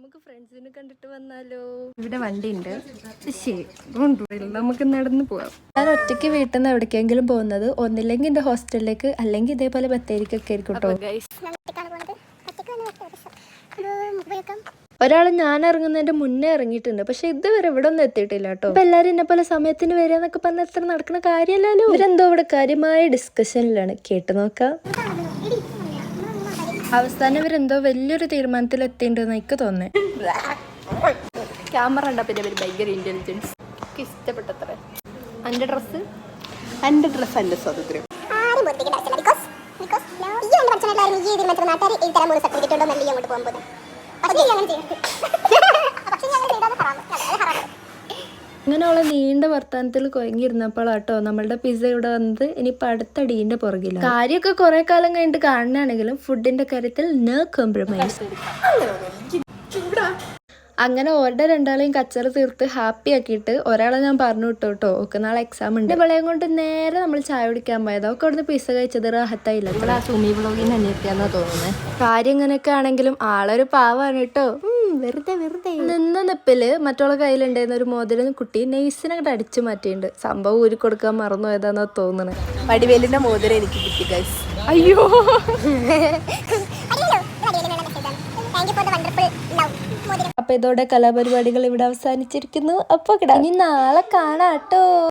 നമുക്ക് ഫ്രണ്ട്സിനെ കണ്ടിട്ട് വന്നാലോ? ഇവിടെ വണ്ടി ഉണ്ട്, ശരി നമുക്ക് നടന്നു പോവാം. ഞാൻ ഒറ്റയ്ക്ക് വീട്ടിൽ നിന്ന് എവിടേക്കെങ്കിലും പോകുന്നത് ഒന്നില്ലെങ്കിൽ എൻ്റെ ഹോസ്റ്റലിലേക്ക്, അല്ലെങ്കിൽ ഇതേപോലെ ബത്തേരിക്കൊക്കെ ആയിരിക്കും കേട്ടോ. ഒരാൾ ഞാൻ ഇറങ്ങുന്നതിന്റെ മുന്നേ ഇറങ്ങിയിട്ടുണ്ട്, പക്ഷെ ഇതുവരെ ഇവിടെ ഒന്നും എത്തിയിട്ടില്ല കേട്ടോ. അപ്പൊ എല്ലാരും എന്നെ പോലെ സമയത്തിന് വരിക എന്നൊക്കെ പറഞ്ഞാൽ എത്ര നടക്കുന്ന കാര്യമല്ലല്ലോ. ഇവരെന്തോ ഇവിടെ കാര്യമായ ഡിസ്കഷനിലാണ്, കേട്ടു നോക്കാം. അവസാനം ഇവരെന്തോ വലിയൊരു തീരുമാനത്തിൽ എത്തിയിട്ടുണ്ടെന്ന് എനിക്ക് തോന്നേ. ക്യാമറ ഉണ്ടാ പിന്നെ ഭയങ്കര ഇന്റലിജൻസ്. എനിക്ക് ഇഷ്ടപ്പെട്ടത്ര. എൻ്റെ ഡ്രസ്സ് എൻ്റെ സ്വാതന്ത്ര്യം. അങ്ങനെയുള്ള നീണ്ട വർത്താനത്തിൽ കൊയങ്ങിയിരുന്നപ്പോഴാട്ടോ നമ്മളുടെ പിസ്സ ഇവിടെ വന്നത്. ഇനിയിപ്പോൾ അടുത്ത അടീൻ്റെ പുറകില്ല. കാര്യമൊക്കെ കുറെ കാലം കഴിഞ്ഞിട്ട് കാണുകയാണെങ്കിലും ഫുഡിന്റെ കാര്യത്തിൽ നോ കോംപ്രമൈസ്. അങ്ങനെ ഓരുടെ രണ്ടാളെയും കച്ചറ തീർത്ത് ഹാപ്പി ആക്കിയിട്ട് ഒരാളെ ഞാൻ പറഞ്ഞു വിട്ടു കേട്ടോ. ഒക്കെ നാളെ എക്സാം ഉണ്ട്. ഇവളെയും കൊണ്ട് നേരെ നമ്മൾ ചായ കുടിക്കാൻ പോയത്. ഒക്കെ അവിടുന്ന് പിസ്സ കഴിച്ചത് റാഹത്തായില്ല. ഇവിടെ ആ സുമി വ്ളോഗിന് അന്വേഷിക്കാന്നാ തോന്നുന്നത്. കാര്യം ഇങ്ങനെയൊക്കെ ആണെങ്കിലും ആളൊരു പാവാണ് കേട്ടോ. വെറുതെ നിന്ന നിപ്പില് മറ്റുള്ള കയ്യിലുണ്ടായിരുന്ന ഒരു മോതിരം കുട്ടി നെയ്സിനങ്ങോട്ട് അടിച്ചു മാറ്റിയിട്ടുണ്ട്. സംഭവം ഊരി കൊടുക്കാൻ മറന്നു പോയതാന്നാ തോന്നുന്നത്. വടിവേലിന്റെ മോതിരം എനിക്ക് കിട്ടി ഗൈസ്. അയ്യോ അപ്പൊ ഇതോടെ കലാപരിപാടികൾ ഇവിടെ അവസാനിച്ചിരിക്കുന്നു. അപ്പൊ ഇനി നാളെ കാണാട്ടോ.